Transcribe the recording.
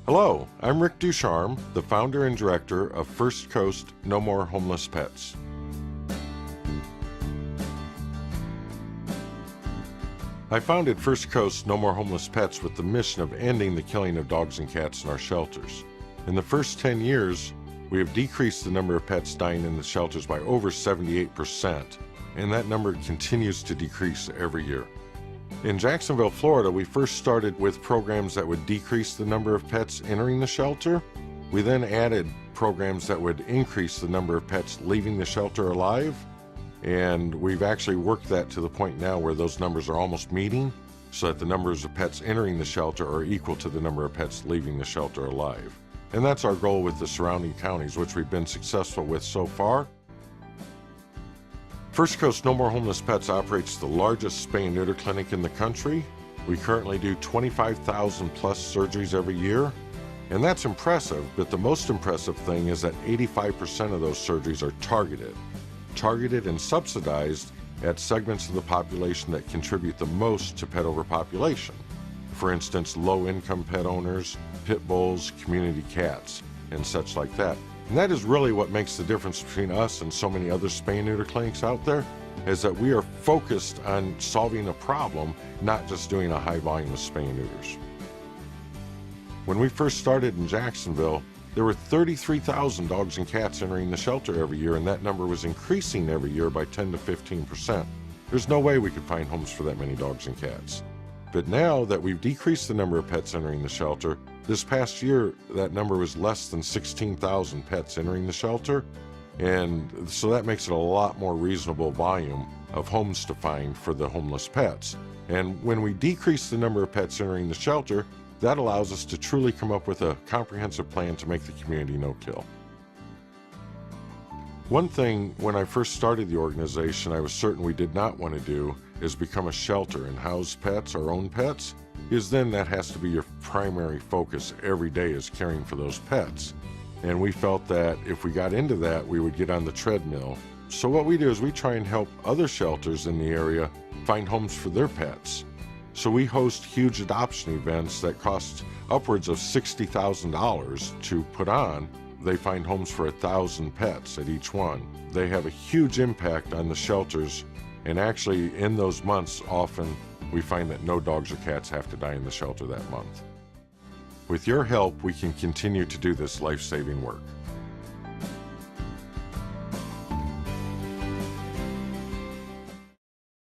Hello, I'm Rick Ducharme, the founder and director of First Coast No More Homeless Pets. I founded First Coast No More Homeless Pets with the mission of ending the killing of dogs and cats in our shelters. In the first 10 years, we have decreased the number of pets dying in the shelters by over 78%, and that number continues to decrease every year. In Jacksonville, Florida, we first started with programs that would decrease the number of pets entering the shelter. We then added programs that would increase the number of pets leaving the shelter alive, and we've actually worked that to the point now where those numbers are almost meeting, so that the numbers of pets entering the shelter are equal to the number of pets leaving the shelter alive. And that's our goal with the surrounding counties, which we've been successful with so far. First Coast No More Homeless Pets operates the largest spay and neuter clinic in the country. We currently do 25,000 plus surgeries every year, and that's impressive, but the most impressive thing is that 85% of those surgeries are targeted and subsidized at segments of the population that contribute the most to pet overpopulation. For instance, low-income pet owners, pit bulls, community cats, and such like that. And that is really what makes the difference between us and so many other spay and neuter clinics out there, is that we are focused on solving a problem, not just doing a high volume of spay and neuters. When we first started in Jacksonville, there were 33,000 dogs and cats entering the shelter every year, and that number was increasing every year by 10 to 15%. There's no way we could find homes for that many dogs and cats. But now that we've decreased the number of pets entering the shelter, this past year, that number was less than 16,000 pets entering the shelter, and so that makes it a lot more reasonable volume of homes to find for the homeless pets. And when we decrease the number of pets entering the shelter, that allows us to truly come up with a comprehensive plan to make the community no-kill. One thing, when I first started the organization, I was certain we did not want to do is become a shelter and house pets, our own pets, because then that has to be your primary focus every day, is caring for those pets. And we felt that if we got into that, we would get on the treadmill. So what we do is we try and help other shelters in the area find homes for their pets. So we host huge adoption events that cost upwards of $60,000 to put on. They find homes for 1,000 pets at each one. They have a huge impact on the shelters, and actually in those months often we find that no dogs or cats have to die in the shelter that month. With your help, we can continue to do this life-saving work.